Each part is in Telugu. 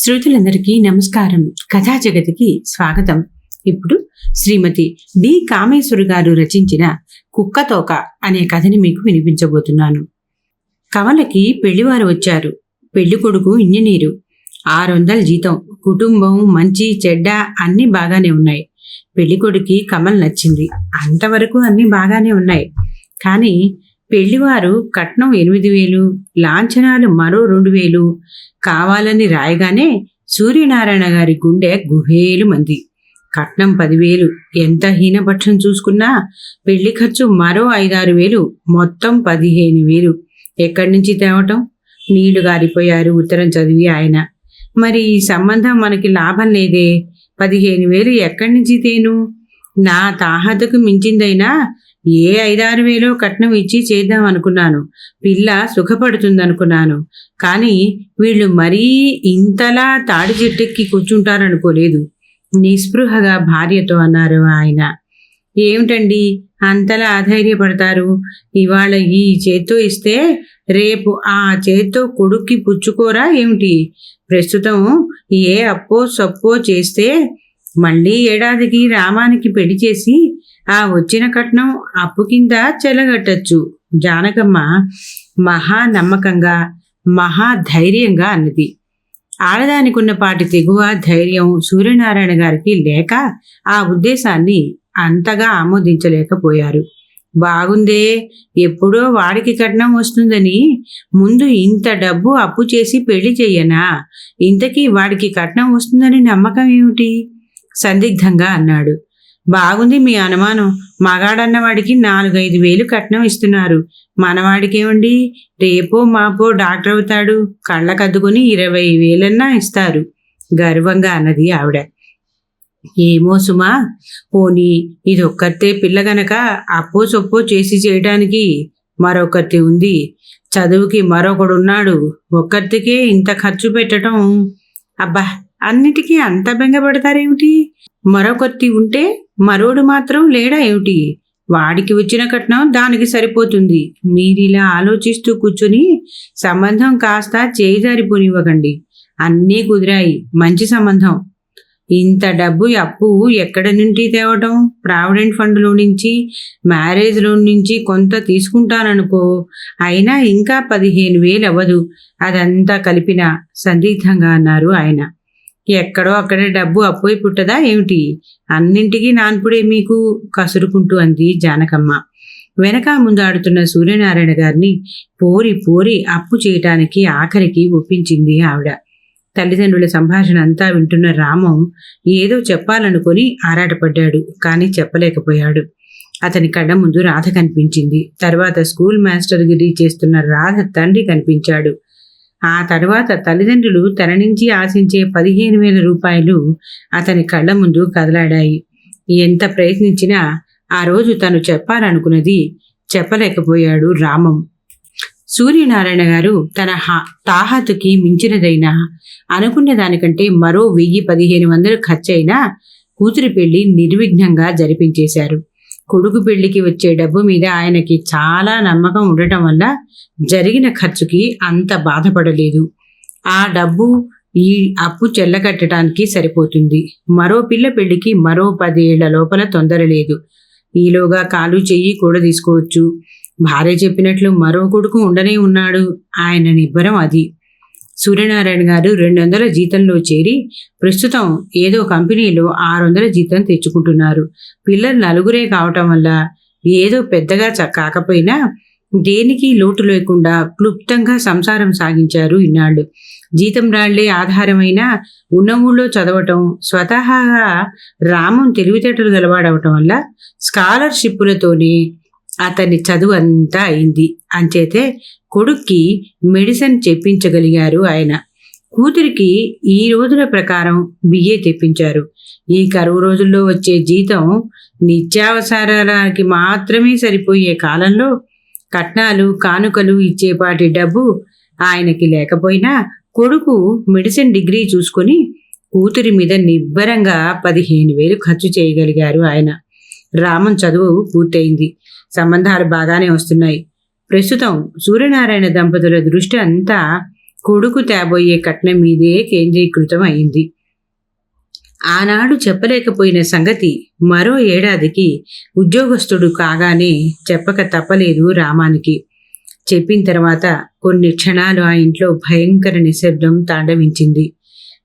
శ్రోతలందరికీ నమస్కారం. కథా జగతికి స్వాగతం. ఇప్పుడు శ్రీమతి డి కామేశ్వరి గారు రచించిన కుక్కతోక అనే కథని మీకు వినిపించబోతున్నాను. కమలకి పెళ్లివారు వచ్చారు. పెళ్లి కొడుకు ఇంజనీరు, 600 జీతం, కుటుంబం మంచి చెడ్డ అన్నీ బాగానే ఉన్నాయి. పెళ్లి కొడుకి కమల్ నచ్చింది. అంతవరకు అన్నీ బాగానే ఉన్నాయి. కానీ పెళ్లివారు కట్నం 8,000, లాంఛనాలు మరో 2,000 కావాలని రాయగానే సూర్యనారాయణ గారి గుండె గుహేలు మంది. కట్నం 10,000, ఎంత హీనపక్షం చూసుకున్నా పెళ్లి ఖర్చు మరో 5-6,000, మొత్తం 15,000 ఎక్కడి నుంచి తేవటం? నీళ్లు గారిపోయారు ఉత్తరం చదివి ఆయన. మరి ఈ సంబంధం మనకి లాభం లేదే, 15,000 ఎక్కడి నుంచి తేను? నా తాహతకు మించిందైనా ఏ 5-6,000 కట్నం ఇచ్చి చేద్దాం అనుకున్నాను. పిల్ల సుఖపడుతుందనుకున్నాను. కానీ వీళ్ళు మరీ ఇంతలా తాడి చెట్టెక్కి కూర్చుంటారనుకోలేదు. నిస్పృహగా భార్యతో అన్నారు ఆయన. ఏమిటండి అంతలా అధైర్యపడతారు? ఇవాళ ఈ చేత్తో ఇస్తే రేపు ఆ చేత్తో కొడుక్కి పుచ్చుకోరా ఏమిటి? ప్రస్తుతం ఏ అప్పో సప్పో చేస్తే మళ్ళీ ఏడాదికి రామానికి పెళ్లి చేసి ఆ వచ్చిన కట్నం అప్పు కింద చెలగట్టచ్చు. జానకమ్మ మహా నమ్మకంగా మహా ధైర్యంగా అన్నది. ఆడదానికున్న పాటి తెగువ ధైర్యం సూర్యనారాయణ గారికి లేక ఆ ఉద్దేశాన్ని అంతగా ఆమోదించలేకపోయారు. బాగుందే, ఎప్పుడో వాడికి కట్నం వస్తుందని ముందు ఇంత డబ్బు అప్పు చేసి పెళ్లి చెయ్యనా? ఇంతకీ వాడికి కట్నం వస్తుందని నమ్మకం ఏమిటి? సందిగ్ధంగా అన్నాడు. బాగుంది మీ అనుమానం. మగాడన్నవాడికి 4-5 వేలు కట్నం ఇస్తున్నారు. మనవాడికేమండి, రేపో మాపో డాక్టర్ అవుతాడు, కళ్ళకద్దుకుని 20,000 ఇస్తారు గర్వంగా అన్నది ఆవిడ. ఏమో సుమా, పోనీ ఇదొక్కతే పిల్ల గనక అప్పో సొప్పో చేసి చేయడానికి మరొకటి ఉంది. చదువుకి మరొకడున్నాడు. ఒక్కరికే ఇంత ఖర్చు పెట్టడం. అబ్బా, అన్నిటికీ అంత బెంగపడతారేమిటి? మరొకటి ఉంటే మరోడు మాత్రం లేడా ఏమిటి? వాడికి వచ్చిన కట్నం దానికి సరిపోతుంది. మీరిలా ఆలోచిస్తూ కూర్చుని సంబంధం కాస్త చేజారిపోనివ్వకండి. అన్నీ కుదిరాయి, మంచి సంబంధం. ఇంత డబ్బు అప్పు ఎక్కడి నుండి తేవటం? ప్రావిడెంట్ ఫండ్లో నుంచి, మ్యారేజ్ లోన్ నుంచి కొంత తీసుకుంటాననుకో. అయినా ఇంకా 15,000 అవ్వదు. అదంతా కలిపిన సందిగ్ధంగా అన్నారు ఆయన. ఎక్కడో అక్కడే డబ్బు అప్పుయి పుట్టదా ఏమిటి? అన్నింటికీ నాన్పుడే మీకు కసురుకుంటూ అంది జానకమ్మ. వెనక ముందు ఆడుతున్న సూర్యనారాయణ గారిని పోరి పోరి అప్పు చేయటానికి ఆఖరికి ఒప్పించింది ఆవిడ. తల్లిదండ్రుల సంభాషణ అంతా వింటున్న రామం ఏదో చెప్పాలనుకొని ఆరాటపడ్డాడు. కానీ చెప్పలేకపోయాడు. అతని కళ్ళ ముందు రాధ కనిపించింది. తర్వాత స్కూల్ మాస్టర్ గిరి చేస్తున్న రాధ తండ్రి కనిపించాడు. ఆ తర్వాత తల్లిదండ్రులు తన నుంచి ఆశించే 15,000 రూపాయలు అతని కళ్ళ ముందు కదలాడాయి. ఎంత ప్రయత్నించినా ఆ రోజు తను చెప్పాలనుకున్నది చెప్పలేకపోయాడు రామం. సూర్యనారాయణ గారు తన తాహతుకి మించినదైనా అనుకున్న దానికంటే మరో 1,000-1,500 ఖర్చయినా కూతురి పెళ్లి నిర్విఘ్నంగా జరిపించేశారు. కొడుకు పెళ్లికి వచ్చే డబ్బు మీద ఆయనకి చాలా నమ్మకం ఉండటం వల్ల జరిగిన ఖర్చుకి అంత బాధపడలేదు. ఆ డబ్బు ఈ అప్పు చెల్లకట్టడానికి సరిపోతుంది. మరో పిల్ల పెళ్లికి మరో 10 ఏళ్ల లోపల తొందర లేదు. ఈలోగా కాలు చెయ్యి కూడా తీసుకోవచ్చు. భార్య చెప్పినట్లు మరో కొడుకు ఉండనే ఉన్నాడు. ఆయన నిబ్బరం అది. సూర్యనారాయణ గారు 200 జీతంలో చేరి ప్రస్తుతం ఏదో కంపెనీలో 600 జీతం తెచ్చుకుంటున్నారు. పిల్లలు 4 కావటం వల్ల ఏదో పెద్దగా కాకపోయినా దేనికి లోటు లేకుండా క్లుప్తంగా సంసారం సాగించారు ఇన్నాళ్ళు. జీతం రాళ్లే ఆధారమైన ఉన్న ఊళ్ళో చదవటం, స్వతహాగా రామం తెలివితేటలు గలవాడవటం వల్ల స్కాలర్షిప్పులతోనే అతని చదువు అంతా అయింది. అంచేతే కొడుక్కి మెడిసిన్ చెప్పించగలిగారు ఆయన. కూతురికి ఈ రోజుల ప్రకారం బిఏ తెప్పించారు. ఈ కరువు రోజుల్లో వచ్చే జీతం నిత్యావసరాలకి మాత్రమే సరిపోయే కాలంలో కట్నాలు కానుకలు ఇచ్చేపాటి డబ్బు ఆయనకి లేకపోయినా కొడుకు మెడిసిన్ డిగ్రీ చూసుకొని కూతురి మీద నిబ్బరంగా 15,000 ఖర్చు చేయగలిగారు ఆయన. రామం చదువు పూర్తయింది. సంబంధాలు బాగానే వస్తున్నాయి. ప్రస్తుతం సూర్యనారాయణ దంపతుల దృష్టి అంతా కొడుకు తేబోయే కట్నం మీదే కేంద్రీకృతం అయింది. ఆనాడు చెప్పలేకపోయిన సంగతి మరో ఏడాదికి ఉద్యోగస్తుడు కాగానే చెప్పక తప్పలేదు రామానికి. చెప్పిన తర్వాత కొన్ని క్షణాలు ఆ ఇంట్లో భయంకర నిశ్శబ్దం తాండవించింది.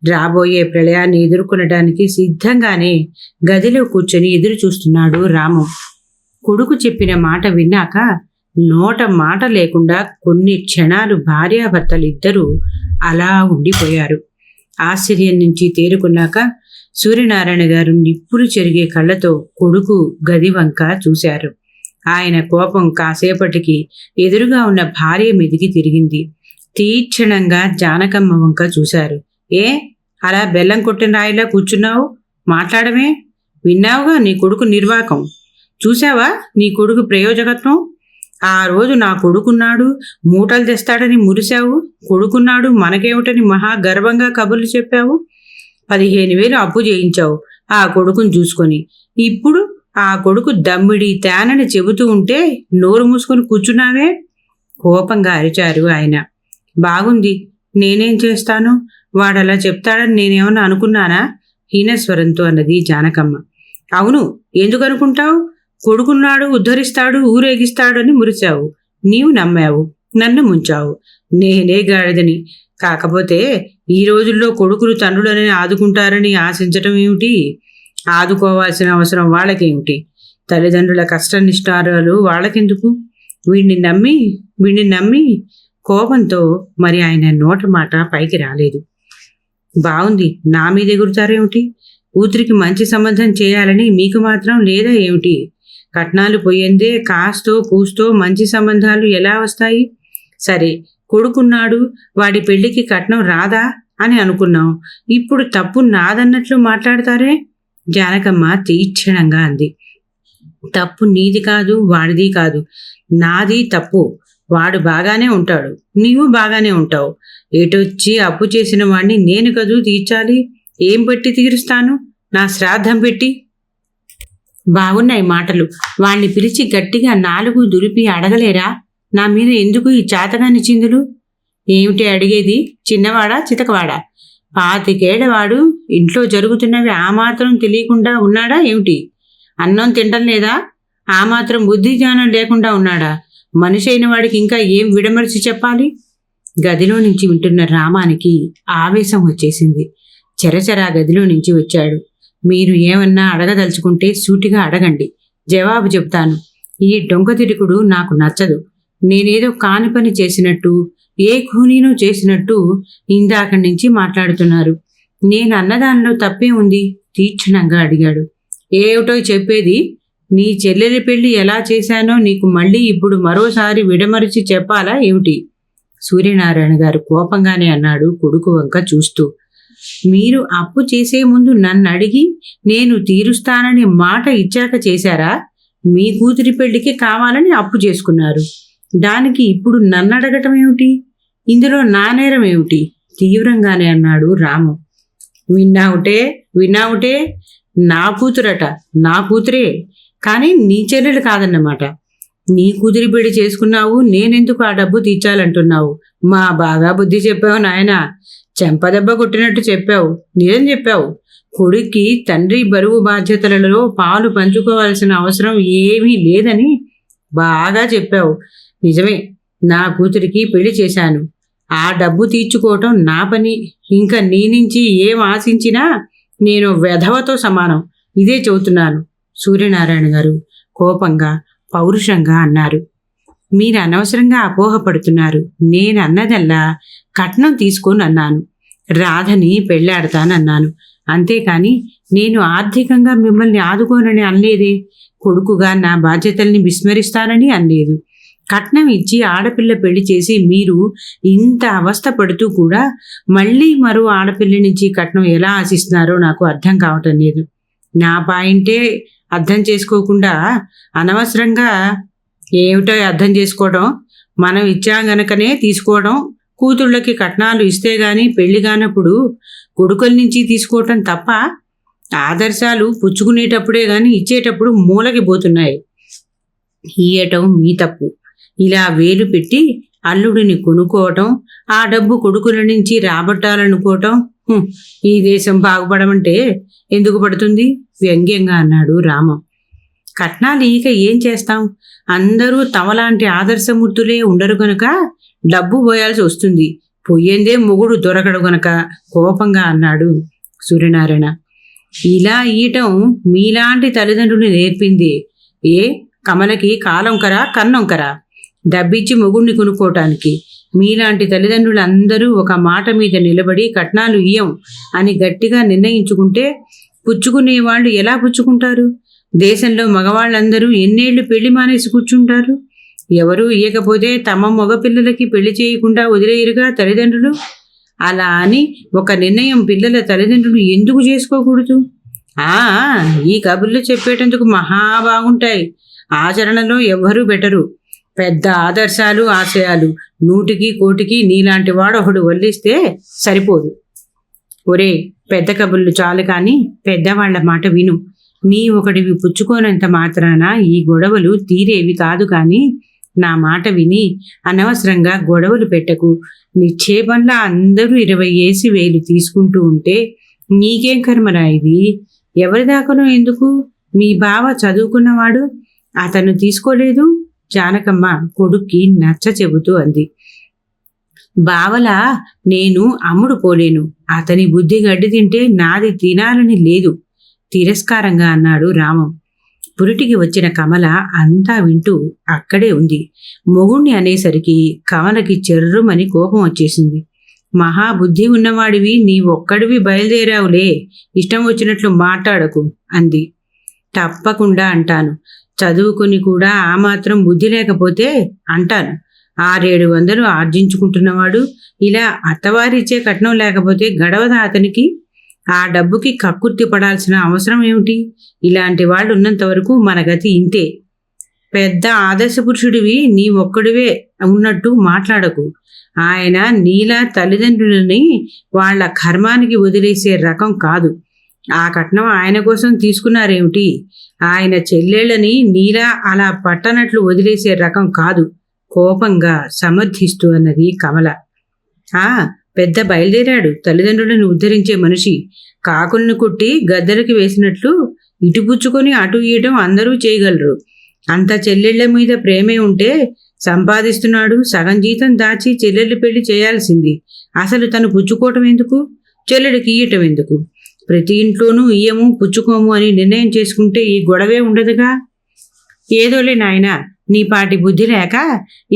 రాబోయే ప్రళయాన్ని ఎదుర్కొనడానికి సిద్ధంగానే గదిలో కూర్చొని ఎదురు చూస్తున్నాడు రాము. కొడుకు చెప్పిన మాట విన్నాక నోట మాట లేకుండా కొన్ని క్షణాలు భార్యాభర్తలిద్దరూ అలా ఉండిపోయారు. ఆశ్చర్యం నుంచి తేరుకున్నాక సూర్యనారాయణ గారు నిప్పులు చెరిగే కళ్ళతో కొడుకు గది వంక చూశారు. ఆయన కోపం కాసేపటికి ఎదురుగా ఉన్న భార్య మీదికి తిరిగింది. తీక్షణంగా జానకమ్మ వంక చూశారు. ఏ అలా బెల్లం కొట్టిన రాయిలా కూర్చున్నావు? మాట్లాడమే. విన్నావుగా నీ కొడుకు నిర్వాకం. చూశావా నీ కొడుకు ప్రయోజకత్వం? ఆ రోజు నా కొడుకున్నాడు, మూటలు తెస్తాడని మురిశావు. కొడుకున్నాడు మనకేమిటని మహా గర్వంగా కబుర్లు చెప్పావు. 15,000 అప్పు చేయించావు ఆ కొడుకుని చూసుకొని. ఇప్పుడు ఆ కొడుకు దమ్మిడి తేనని చెబుతూ ఉంటే నోరు మూసుకొని కూర్చున్నావే. కోపంగా అరిచారు ఆయన. బాగుంది, నేనేం చేస్తాను? వాడలా చెప్తాడని నేనేమన్నా అనుకున్నానా? హీనస్వరంతో అన్నది జానకమ్మ. అవును, ఎందుకు అనుకుంటావు? కొడుకున్నాడు, ఉద్ధరిస్తాడు, ఊరేగిస్తాడని మురిచావు. నీవు నమ్మావు, నన్ను ముంచావు. నేనే గాడిదని. కాకపోతే ఈ రోజుల్లో కొడుకులు తండ్రులని ఆదుకుంటారని ఆశించటం ఏమిటి? ఆదుకోవాల్సిన అవసరం వాళ్ళకేమిటి? తల్లిదండ్రుల కష్టనిష్టారాలు వాళ్ళకెందుకు? వీణ్ణి నమ్మి కోపంతో మరి ఆయన నోట మాట పైకి రాలేదు. బాగుంది, నా మీద ఎగురుతారేమిటి? కూతురికి మంచి సంబంధం చేయాలని మీకు మాత్రం లేదా ఏమిటి? కట్నాలు పోయిందే కాస్తో కూస్తో మంచి సంబంధాలు ఎలా వస్తాయి? సరే, కొడుకున్నాడు, వాడి పెళ్లికి కట్నం రాదా అని అనుకున్నాం. ఇప్పుడు తప్పు నాదన్నట్లు మాట్లాడతారే? జానకమ్మ తీక్షణంగా అంది. తప్పు నీది కాదు, వాడిది కాదు, నాది తప్పు. వాడు బాగానే ఉంటాడు, నీవు బాగానే ఉంటావు. ఎటొచ్చి అప్పు చేసిన వాణ్ణి నేను కదూ తీర్చాలి. ఏం పెట్టి తీరుస్తాను? నా శ్రాద్ధం పెట్టి. బాగున్నాయి మాటలు. వాణ్ణి పిలిచి గట్టిగా 4 దులిపి అడగలేరా? నా మీద ఎందుకు ఈ చాతగాని చిందులు? ఏమిటి అడిగేది? చిన్నవాడా చితకవాడా? 25 ఏళ్లవాడు ఇంట్లో జరుగుతున్నవి ఆ మాత్రం తెలియకుండా ఉన్నాడా ఏమిటి? అన్నం తింటం లేదా? ఆ మాత్రం బుద్ధి జ్ఞానం లేకుండా ఉన్నాడా? మనిషి అయిన వాడికి ఇంకా ఏం విడమర్చి చెప్పాలి? గదిలో నుంచి వింటున్న రామానికి ఆవేశం వచ్చేసింది. చెరచరా గదిలో నుంచి వచ్చాడు. మీరు ఏమన్నా అడగదలుచుకుంటే సూటిగా అడగండి, జవాబు చెప్తాను. ఈ డొంకతిరుగుడు నాకు నచ్చదు. నేనేదో కాని పని చేసినట్టు, ఏ ఖూనీనో చేసినట్టు ఇందాక నుంచి మాట్లాడుతున్నారు. నేను అన్నదానిలో తప్పే ఉంది? తీక్షణంగా అడిగాడు. ఏమిటో చెప్పేది? నీ చెల్లెలి పెళ్లి ఎలా చేశానో నీకు మళ్ళీ ఇప్పుడు మరోసారి విడమరిచి చెప్పాలా ఏమిటి? సూర్యనారాయణ గారు కోపంగానే అన్నాడు కొడుకు వంక చూస్తూ. మీరు అప్పు చేసే ముందు నన్ను అడిగి నేను తీరుస్తానని మాట ఇచ్చాక చేశారా? మీ కూతురి పెళ్లికి కావాలని అప్పు చేసుకున్నారు. దానికి ఇప్పుడు నన్ను అడగటం ఏమిటి? ఇందులో నా నేరం ఏమిటి? తీవ్రంగానే అన్నాడు రాము. విన్నావుటే, నా కూతురట, నా కూతురే, కానీ నీ చెల్లెలు కాదన్నమాట. నీ కూతురి పెళ్లి చేసుకున్నావు, నేనెందుకు ఆ డబ్బు తీర్చాలంటున్నావు? మా బాగా బుద్ధి చెప్పావు నాయనా. చెంపదెబ్బ కొట్టినట్టు చెప్పావు, నిజం చెప్పావు. కొడుక్కి తండ్రి బరువు బాధ్యతలలో పాలు పంచుకోవాల్సిన అవసరం ఏమీ లేదని బాగా చెప్పావు. నిజమే, నా కూతురికి పెళ్లి చేశాను. ఆ డబ్బు తీర్చుకోవటం నా పని. ఇంకా నీ నుంచి ఏం ఆశించినా నేను వెధవతో సమానం. ఇదే చెబుతున్నాను. సూర్యనారాయణ గారు కోపంగా పౌరుషంగా అన్నారు. మీరు అనవసరంగా అపోహపడుతున్నారు. నేను అన్నదల్లా కట్నం తీసుకొని అన్నాను. రాధని పెళ్ళాడతానన్నాను. అంతేకాని నేను ఆర్థికంగా మిమ్మల్ని ఆదుకోనని అనలేదే. కొడుకుగా నా బాధ్యతల్ని విస్మరిస్తానని అనలేదు. కట్నం ఇచ్చి ఆడపిల్ల పెళ్లి చేసి మీరు ఇంత అవస్థ పడుతూ కూడా మళ్ళీ మరో ఆడపిల్ల నుంచి కట్నం ఎలా ఆశిస్తున్నారో నాకు అర్థం కావటం లేదు. నా పాయింటే అర్థం చేసుకోకుండా అనవసరంగా ఏమిటో అర్థం చేసుకోవడం. మనం ఇచ్చాం గనకనే తీసుకోవడం. కూతుళ్ళకి కట్నాలు ఇస్తే గాని పెళ్లి కానప్పుడు కొడుకుల నుంచి తీసుకోవటం తప్ప. ఆదర్శాలు పుచ్చుకునేటప్పుడే గాని ఇచ్చేటప్పుడు మూలకి పోతున్నాయి. ఇయ్యటం మీ తప్పు. ఇలా వేలు పెట్టి అల్లుడిని కొనుక్కోవటం, ఆ డబ్బు కొడుకుల నుంచి రాబట్టాలనుకోవటం. ఈ దేశం బాగుపడమంటే ఎందుకు పడుతుంది? వ్యంగ్యంగా అన్నాడు రామం. కట్నాలు ఇక ఏం చేస్తాం? అందరూ తమలాంటి ఆదర్శమూర్తులే ఉండరు గనుక డబ్బు పోయాల్సి వస్తుంది. పొయ్యేందే మొగుడు దొరకడు గనక కోపంగా అన్నాడు సూర్యనారాయణ. ఇలా ఈయటం మీలాంటి తల్లిదండ్రులు నేర్పింది. ఏ కమలకి కాలొంకరా కన్నొంకరా? డబ్బిచ్చి మొగుడిని కొనుక్కోవటానికి మీలాంటి తల్లిదండ్రులందరూ ఒక మాట మీద నిలబడి కట్నాలు ఇయ్యం అని గట్టిగా నిర్ణయించుకుంటే పుచ్చుకునేవాళ్ళు ఎలా పుచ్చుకుంటారు? దేశంలో మగవాళ్ళందరూ ఎన్నేళ్లు పెళ్లి మానేసి కూర్చుంటారు? ఎవరూ ఇయ్యకపోతే తమ మగపిల్లలకి పెళ్లి చేయకుండా వదిలేయరుగా తల్లిదండ్రులు. అలా అని ఒక నిర్ణయం పిల్లల తల్లిదండ్రులు ఎందుకు చేసుకోకూడదు? ఈ కబుర్లు చెప్పేటందుకు మహా బాగుంటాయి. ఆచరణలో ఎవ్వరూ బెటరు. పెద్ద ఆదర్శాలు ఆశయాలు 100కి 1,00,000కి నీలాంటి వాడొకడు వల్లిస్తే సరిపోదు. ఒరే, పెద్ద కబుర్లు చాలు కానీ పెద్దవాళ్ల మాట విను. నీ ఒకడివి పుచ్చుకోనంత మాత్రాన ఈ గొడవలు తీరేవి కాదు. కానీ నా మాట విని అనవసరంగా గొడవలు పెట్టకు. నిక్షేపంలా అందరూ 20,000 తీసుకుంటూ ఉంటే నీకేం కర్మరా ఇది? ఎవరిదాకనో ఎందుకు? మీ బావ చదువుకున్నవాడు, అతను తీసుకోలేదు. జానకమ్మ కొడుక్కి నచ్చ చెబుతూ అంది. బావలా నేను అమ్ముడు పోలేను. అతని బుద్ధి గడ్డి తింటే నాది తినాలని లేదు, తిరస్కారంగా అన్నాడు రామం. పురిటికి వచ్చిన కమల అంతా వింటూ అక్కడే ఉంది. మొగుణ్ణి అనేసరికి కమలకి చెర్రుమని కోపం వచ్చేసింది. మహాబుద్ధి ఉన్నవాడివి నీ ఒక్కడివి బయలుదేరావులే, ఇష్టం వచ్చినట్లు మాట్లాడకు అంది. తప్పకుండా అంటాను. చదువుకుని కూడా ఆ మాత్రం బుద్ధి లేకపోతే అంటాను. 600-700 ఆర్జించుకుంటున్నవాడు ఇలా అత్తవారిచ్చే కట్నం లేకపోతే గడవదా అతనికి? ఆ డబ్బుకి కక్కుర్తి పడాల్సిన అవసరం ఏమిటి? ఇలాంటి వాళ్ళు ఉన్నంత వరకు మన గతి ఇంతే. పెద్ద ఆదర్శ పురుషుడివి నీ ఒక్కడివే ఉన్నట్టు మాట్లాడకు. ఆయన నీలా తల్లిదండ్రులని వాళ్ల కర్మానికి వదిలేసే రకం కాదు. ఆ కట్నం ఆయన కోసం తీసుకున్నారేమిటి? ఆయన చెల్లెళ్ళని నీలా అలా పట్టనట్లు వదిలేసే రకం కాదు, కోపంగా సమర్థిస్తూ అన్నది కమల. పెద్ద బయలుదేరాడు తల్లిదండ్రులను ఉద్ధరించే మనిషి. కాకులను కొట్టి గద్దలకి వేసినట్లు ఇటు పుచ్చుకొని అటు ఇయటం అందరూ చేయగలరు. అంత చెల్లెళ్ల మీద ప్రేమే ఉంటే సంపాదిస్తున్నాడు, సగం జీతం దాచి చెల్లెళ్ళు పెళ్లి చేయాల్సింది. అసలు తను పుచ్చుకోవటం ఎందుకు? చెల్లెడికి ఇయ్యటం ఎందుకు? ప్రతి ఇంట్లోనూ ఇయ్యము పుచ్చుకోము అని నిర్ణయం చేసుకుంటే ఈ గొడవే ఉండదుగా. ఏదోలే నాయనా, నీ పాటి బుద్ధి లేక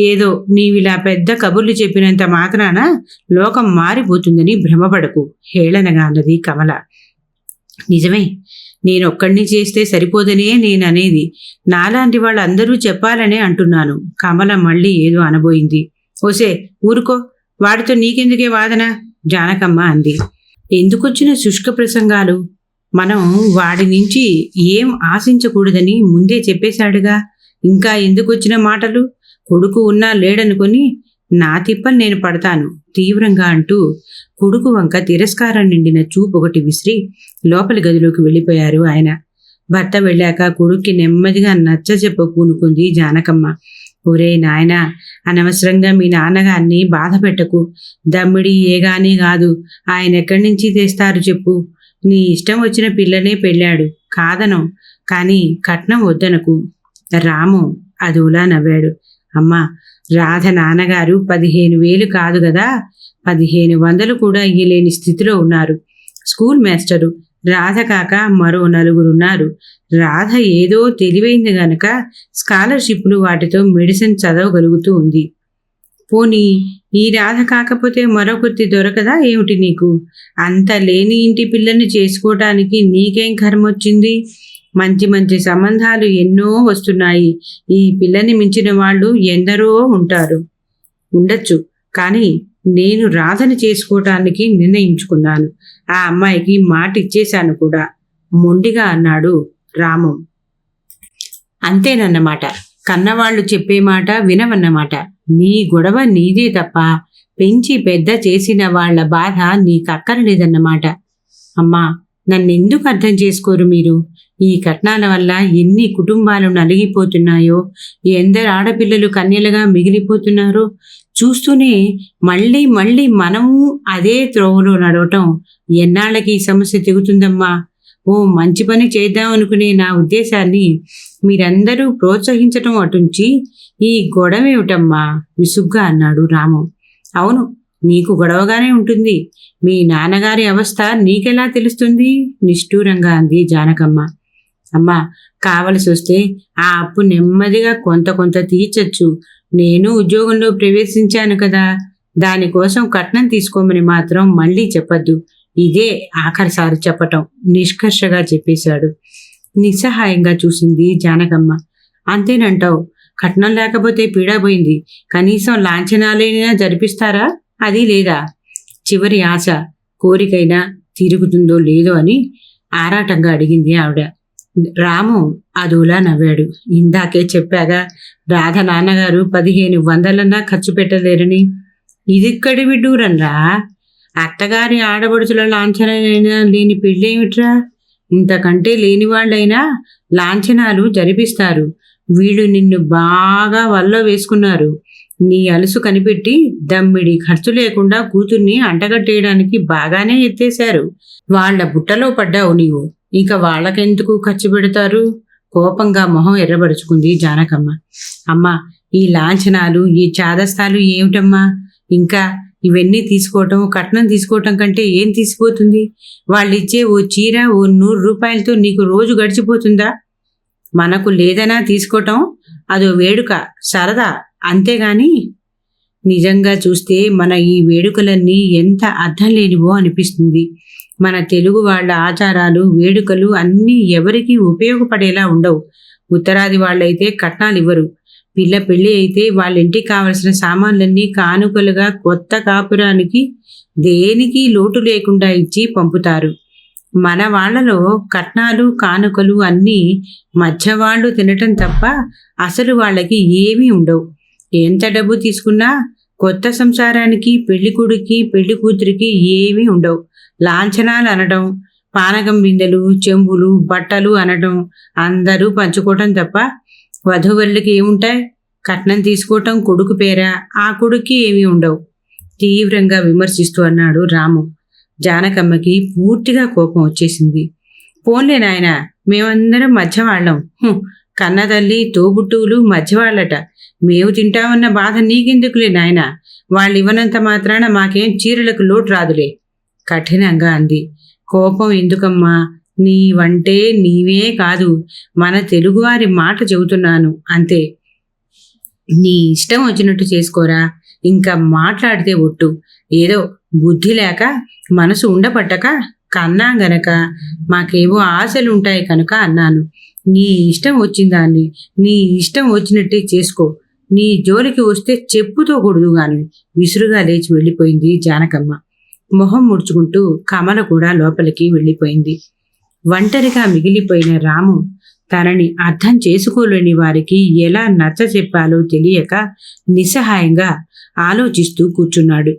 ఏదో నీవిలా పెద్ద కబుర్లు చెప్పినంత మాత్రాన లోకం మారిపోతుందని భ్రమపడకు, హేళనగా అన్నది కమల. నిజమే, నేనొక్కడిని చేస్తే సరిపోదనే నేననేది. నాలాంటి వాళ్ళందరూ చెప్పాలనే అంటున్నాను. కమల మళ్ళీ ఏదో అనబోయింది. ఓసే ఊరుకో, వాడితో నీకెందుకే వాదన? జానకమ్మ అంది. ఎందుకొచ్చిన శుష్క ప్రసంగాలు? మనం వాడి నుంచి ఏం ఆశించకూడదని ముందే చెప్పేశాడుగా. ఇంకా ఎందుకొచ్చిన మాటలు? కొడుకు ఉన్నా లేడనుకొని నా తిప్పలు నేను పడతాను తీవ్రంగా అంటూ కొడుకు వంక తిరస్కారం నిండిన చూపు ఒకటి విసిరి లోపలి గదిలోకి వెళ్ళిపోయారు ఆయన. భర్త వెళ్ళాక కొడుక్కి నెమ్మదిగా నచ్చ చెప్ప పూనుకుంది జానకమ్మ. ఒరే నాయనా, అనవసరంగా మీ నాన్నగారిని బాధ పెట్టకు. దమ్మిడి ఏగానే కాదు, ఆయన ఎక్కడి నుంచి తెస్తారు చెప్పు? నీ ఇష్టం వచ్చిన పిల్లనే పెళ్ళాడు, కాదనం, కానీ కట్నం వద్దనకు. రాము అదోలా నవ్వాడు. అమ్మా, రాధ నాన్నగారు 15,000 కాదు కదా, 1,500 కూడా ఇయ్యలేని స్థితిలో ఉన్నారు. స్కూల్ మాస్టరు రాధ కాక మరో 4 ఉన్నారు. రాధ ఏదో తెలివైంది గనక స్కాలర్షిప్లు వాటితో మెడిసిన్ చదవగలుగుతూ ఉంది. పోనీ ఈ రాధ కాకపోతే మరొకటి దొరకదా ఏమిటి నీకు? అంత లేని ఇంటి పిల్లని చేసుకోవటానికి నీకేం కర్మొచ్చింది? మంచి మంచి సంబంధాలు ఎన్నో వస్తున్నాయి. ఈ పిల్లని మించిన వాళ్ళు ఎందరో ఉండొచ్చు. కానీ నేను రాధని చేసుకోవటానికి నిర్ణయించుకున్నాను. ఆ అమ్మాయికి మాట ఇచ్చేశాను కూడా, మొండిగా అన్నాడు రామం. అంతేనన్నమాట. కన్నవాళ్లు చెప్పే మాట వినవన్నమాట. నీ గొడవ నీదే తప్ప పెంచి పెద్ద చేసిన వాళ్ల బాధ నీకక్కరలేదన్నమాట. అమ్మా, నన్నెందుకు అర్థం చేసుకోరు మీరు? ఈ కట్నాల వల్ల ఎన్ని కుటుంబాలు నలిగిపోతున్నాయో, ఎందరు ఆడపిల్లలు కన్యలుగా మిగిలిపోతున్నారో చూస్తూనే మళ్ళీ మళ్ళీ మనము అదే త్రోవలో నడవటం ఎన్నాళ్ళకి ఈ సమస్య తెగుతుందమ్మా? ఓ మంచి పని చేద్దాం అనుకునే నా ఉద్దేశాన్ని మీరందరూ ప్రోత్సహించటం అటుంచి ఈ గొడవేమిటమ్మా? విసుగ్గా అన్నాడు రాము. అవును, నీకు గొడవగానే ఉంటుంది. మీ నాన్నగారి అవస్థ నీకెలా తెలుస్తుంది? నిష్ఠూరంగా అంది జానకమ్మ. అమ్మా, కావలసి వస్తే ఆ అప్పు నెమ్మదిగా కొంత కొంత తీర్చచ్చు. నేను ఉద్యోగంలో ప్రవేశించాను కదా, దానికోసం కట్నం తీసుకోమని మాత్రం మళ్ళీ చెప్పద్దు. ఇదే ఆఖరిసారి చెప్పటం, నిష్కర్షగా చెప్పేశాడు. నిస్సహాయంగా చూసింది జానకమ్మ. అంతేనంటావు? కట్నం లేకపోతే పీడబోయింది. కనీసం లాంఛనాలైనా జరిపిస్తారా? అది లేదా? చివరి ఆశ, కోరికైనా తిరుగుతుందో లేదో అని ఆరాటంగా అడిగింది ఆవిడ. రాము అదోలా నవ్వాడు. ఇందాకే చెప్పాగా, రాధ నాన్నగారు 1500 ఖర్చు పెట్టలేరని. ఇదిక్కడి విడ్డూరన్రా? అత్తగారి ఆడబడుచుల లాంఛనైనా లేని పెళ్ళేమిట్రా? ఇంతకంటే లేని వాళ్ళైనా లాంఛనాలు జరిపిస్తారు. వీళ్ళు నిన్ను బాగా వల్లో వేసుకున్నారు. నీ అలుసు కనిపెట్టి దమ్మిడి ఖర్చు లేకుండా కూతుర్ని అంటగట్టేయడానికి బాగానే ఎత్తేశారు. వాళ్ల బుట్టలో పడ్డావు నీవు. ఇక వాళ్ళకెందుకు ఖర్చు పెడతారు? కోపంగా మొహం ఎర్రబరుచుకుంది జానకమ్మ. అమ్మా, ఈ లాంఛనాలు, ఈ చాదస్తాలు ఏమిటమ్మా? ఇంకా ఇవన్నీ తీసుకోవటం, కట్నం తీసుకోవటం కంటే ఏం తీసిపోతుంది? వాళ్ళిచ్చే ఓ చీర, ఓ 100 రూపాయలతో నీకు రోజు గడిచిపోతుందా? మనకు లేదనా తీసుకోవటం అదో వేడుక, సరదా, అంతేగాని నిజంగా చూస్తే మన ఈ వేడుకలన్నీ ఎంత అర్థం లేనివో అనిపిస్తుంది. మన తెలుగు వాళ్ళ ఆచారాలు, వేడుకలు అన్నీ ఎవరికీ ఉపయోగపడేలా ఉండవు. ఉత్తరాది వాళ్ళైతే కట్నాలు ఇవ్వరు. పిల్ల పెళ్ళి అయితే వాళ్ళ ఇంటికి కావలసిన సామాన్లన్నీ కానుకలుగా కొత్త కాపురానికి దేనికి లోటు లేకుండా ఇచ్చి పంపుతారు. మన వాళ్లలో కట్నాలు, కానుకలు అన్నీ మధ్యవాళ్లు తినటం తప్ప అసలు వాళ్ళకి ఏమీ ఉండవు. ఎంత డబ్బు తీసుకున్నా కొత్త సంసారానికి, పెళ్లికొడుకి, పెళ్లి కూతురికి ఏమీ ఉండవు. లాంఛనాలు అనడం, పానకం బిందెలు, చెంబులు, బట్టలు అనడం, అందరూ పంచుకోవటం తప్ప వధువులకి ఏముంటాయి? కట్నం తీసుకోవటం కొడుకు పేరా, ఆ కొడుక్కి ఏమీ ఉండవు. తీవ్రంగా విమర్శిస్తూ అన్నాడు రాము. జానకమ్మకి పూర్తిగా కోపం వచ్చేసింది. పోన్లే నాయనా, మేమందరం మధ్యవాళ్ళం. కన్నతల్లి, తోబుట్టువులు మధ్యవాళ్ళట. మేము తింటామన్న బాధ నీకెందుకులే నాయనా. వాళ్ళు ఇవ్వనంత మాత్రాన మాకేం చీరలకు లోటు రాదులే, కఠినంగా అంది. కోపం ఎందుకమ్మా? నీవంటే నీవే కాదు, మన తెలుగువారి మాట చెబుతున్నాను అంతే. నీ ఇష్టం వచ్చినట్టు చేసుకోరా. ఇంకా మాట్లాడితే ఒట్టు. ఏదో బుద్ధి లేక, మనసు ఉండపట్టక కన్నా గనక మాకేవో ఆశలుంటాయి కనుక అన్నాను. నీ ఇష్టం వచ్చిందాన్ని నీ ఇష్టం వచ్చినట్టే చేసుకో. నీ జోలికి వస్తే చెప్పుతో కొడుదు గాని. విసురుగా లేచి వెళ్ళిపోయింది జానకమ్మ. మొహం ముడుచుకుంటూ కమల కూడా లోపలికి వెళ్ళిపోయింది. ఒంటరిగా మిగిలిపోయిన రాము తనని అర్థం చేసుకోలేని వారికి ఎలా నచ్చ చెప్పాలో తెలియక నిస్సహాయంగా ఆలోచిస్తూ కూర్చున్నాడు.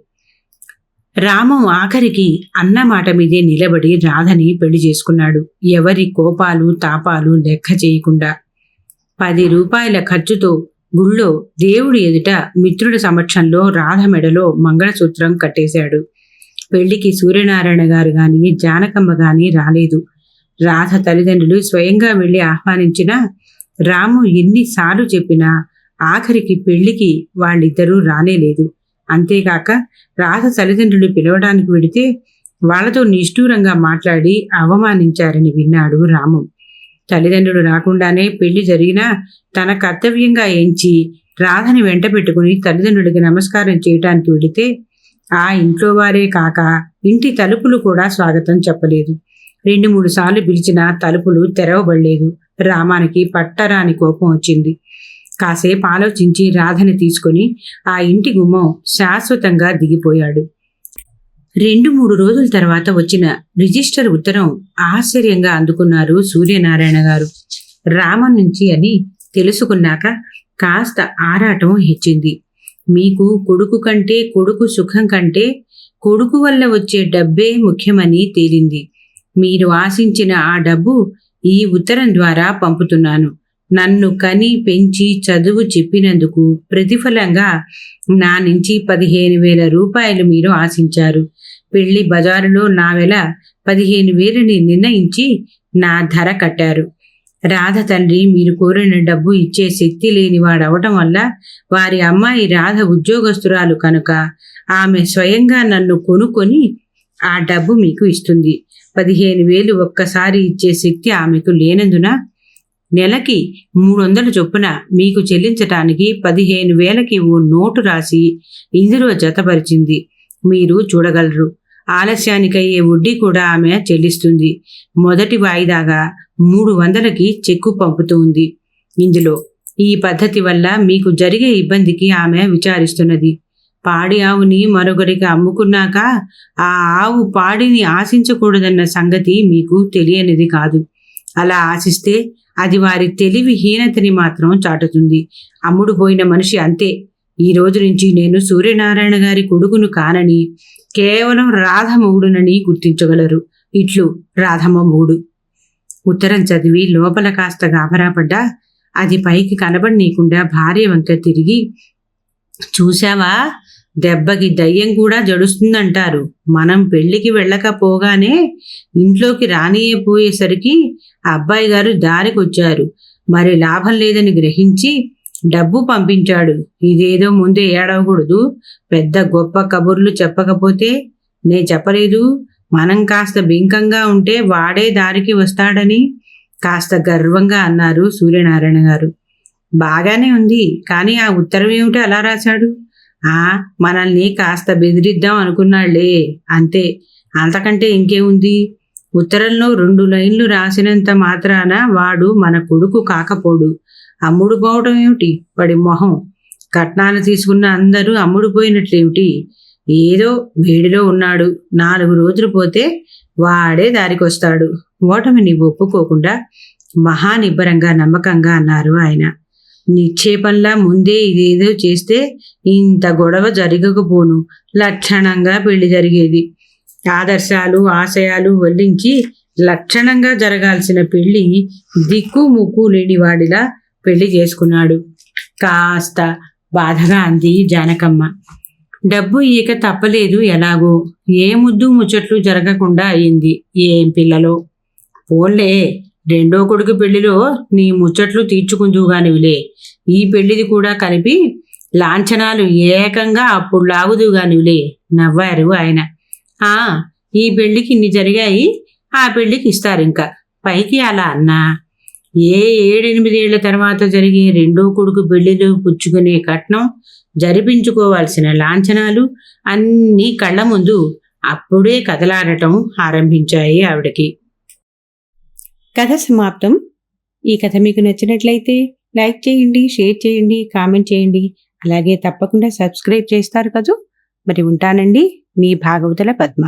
రాము ఆఖరికి అన్న మాట మీదే నిలబడి రాధని పెళ్లి చేసుకున్నాడు. ఎవరి కోపాలు తాపాలు లెక్క చేయకుండా 10 రూపాయల ఖర్చుతో గుళ్ళో దేవుడి ఎదుట మిత్రుడి సమక్షంలో రాధ మెడలో మంగళసూత్రం కట్టేశాడు. పెళ్లికి సూర్యనారాయణ గారు గాని, జానకమ్మ గాని రాలేదు. రాధ తల్లిదండ్రులు స్వయంగా వెళ్లి ఆహ్వానించినా రాము ఎన్నిసార్లు చెప్పినా ఆఖరికి పెళ్లికి వాళ్ళిద్దరూ రానేలేదు. అంతేకాక రాధ తల్లిదండ్రులు పిలవడానికి వెడితే వాళ్లతో నిష్ఠూరంగా మాట్లాడి అవమానించారని విన్నాడు రాము. తల్లిదండ్రులు రాకుండానే పెళ్లి జరిగినా తన కర్తవ్యంగా ఎంచి రాధని వెంట పెట్టుకుని తల్లిదండ్రులకి నమస్కారం చేయటానికి వెడితే ఆ ఇంట్లో వారే కాక ఇంటి తలుపులు కూడా స్వాగతం చెప్పలేదు. 2-3 సార్లు పిలిచినా తలుపులు తెరవబడలేదు. రామానికి పట్టరాని కోపం వచ్చింది. కాసేపు ఆలోచించి రాధని తీసుకుని ఆ ఇంటి గుమ్మం శాశ్వతంగా దిగిపోయాడు. 2-3 రోజుల తర్వాత వచ్చిన రిజిస్టర్ ఉత్తరం ఆశ్చర్యంగా అందుకున్నారు సూర్యనారాయణ గారు. రామం నుంచి అని తెలుసుకున్నాక కాస్త ఆరాటం హెచ్చింది. మీకు కొడుకు కంటే, కొడుకు సుఖం కంటే కొడుకు వల్ల వచ్చే డబ్బే ముఖ్యమని తేలింది. మీరు ఆశించిన ఆ డబ్బు ఈ ఉత్తరం ద్వారా పంపుతున్నాను. నన్ను కని పెంచి చదువు చెప్పినందుకు ప్రతిఫలంగా నా నుంచి 15,000 రూపాయలు మీరు ఆశించారు. పెళ్లి బజారులో నా వెల 15,000ని నిర్ణయించి నా ధర కట్టారు. రాధ తండ్రి మీరు కోరిన డబ్బు ఇచ్చే శక్తి లేనివాడవటం వల్ల వారి అమ్మాయి రాధ ఉద్యోగస్తురాలు కనుక ఆమె స్వయంగా నన్ను కొనుక్కొని ఆ డబ్బు మీకు ఇస్తుంది. 15,000 ఒక్కసారి ఇచ్చే శక్తి ఆమెకు లేనందున నెలకి 300 చొప్పున మీకు చెల్లించటానికి 15,000కి ఓ నోటు రాసి ఇందులో జతపరిచింది. మీరు చూడగలరు. ఆలస్యానికయ్యే వడ్డీ కూడా ఆమె చెల్లిస్తుంది. మొదటి వాయిదాగా 300కి చెక్కు పంపుతుంది. ఇందులో ఈ పద్ధతి వల్ల మీకు జరిగే ఇబ్బందికి ఆమె విచారిస్తున్నది. పాడి ఆవుని మరొకరికి అమ్ముకున్నాక ఆ ఆవు పాడిని ఆశించకూడదన్న సంగతి మీకు తెలియనిది కాదు. అలా ఆశిస్తే అది వారి తెలివి హీనతని మాత్రం చాటుతుంది. అమ్ముడు పోయిన మనిషి అంతే. ఈ రోజు నుంచి నేను సూర్యనారాయణ గారి కొడుకును కానని కేవలం రాధమౌడునని గుర్తించగలరు. ఇట్లు రాధమ్మమూడు. ఉత్తరం చదివి లోపల కాస్త గాబరాపడ్డా అది పైకి కనబడనీయకుండా భార్య వంక తిరిగి, చూశావా, దెబ్బకి దయ్యం కూడా జడుస్తుందంటారు. మనం పెళ్లికి వెళ్ళకపోగానే ఇంట్లోకి రానియపోయేసరికి అబ్బాయి గారు దారికొచ్చారు. మరి లాభం లేదని గ్రహించి డబ్బు పంపించాడు. ఇదేదో ముందే ఏడవకూడదు. పెద్ద గొప్ప కబుర్లు చెప్పకపోతే నే చెప్పలేదు. మనం కాస్త బింకంగా ఉంటే వాడే దారికి వస్తాడని కాస్త గర్వంగా అన్నారు సూర్యనారాయణ గారు. బాగానే ఉంది, కానీ ఆ ఉత్తరం ఏమిటో అలా రాశాడు? మనల్ని కాస్త బెదిరిద్దాం అనుకున్నాళ్లే, అంతే. అంతకంటే ఇంకేముంది? ఉత్తరంలో 2 లైన్లు రాసినంత మాత్రాన వాడు మన కొడుకు కాకపోడు. అమ్ముడు పోవటం ఏమిటి? వాడి మొహం. కట్నాలు తీసుకున్న అందరూ అమ్ముడు పోయినట్లేమిటి? ఏదో వేడిలో ఉన్నాడు. 4 రోజులు పోతే వాడే దారికొస్తాడు. ఓటమిని ఒప్పుకోకుండా మహానిబ్బరంగా నమ్మకంగా అన్నారు ఆయన. నిక్షేపంలా ముందే ఇదేదో చేస్తే ఇంత గొడవ జరగకపోను. లక్షణంగా పెళ్లి జరిగేది. ఆదర్శాలు ఆశయాలు వల్లించి లక్షణంగా జరగాల్సిన పెళ్లి దిక్కు ముక్కు లేని వాడిలా పెళ్లి చేసుకున్నాడు. కాస్త బాధగా అంది జానకమ్మ. డబ్బు ఇక తప్పలేదు ఎలాగో. ఏ ముద్దు ముచ్చట్లు జరగకుండా అయింది. ఏం పిల్లలో. పోన్లే, 2వ కొడుకు పెళ్లిలో నీ ముచ్చట్లు తీర్చుకుందువుగానివిలే. ఈ పెళ్లిది కూడా కలిపి లాంఛనాలు ఏకంగా అప్పుడు లాగుదువుగానివిలే నవ్వారు ఆయన. ఈ పెళ్లికి ఇన్ని జరిగాయి, ఆ పెళ్లికి ఇస్తారింకా. పైకి అలా అన్నా 7-8 ఏళ్ల తర్వాత జరిగే 2వ కొడుకు పెళ్లిలో పుచ్చుకునే కట్నం, జరిపించుకోవాల్సిన లాంఛనాలు అన్నీ కళ్ళ ముందు అప్పుడే కదలాడటం ఆరంభించాయి ఆవిడకి. కథ సమాప్తం. ఈ కథ మీకు నచ్చినట్లయితే లైక్ చేయండి, షేర్ చేయండి, కామెంట్ చేయండి. అలాగే తప్పకుండా సబ్స్క్రైబ్ చేస్తారు కదూ. మరి ఉంటానండి, మీ భాగవతుల పద్మ.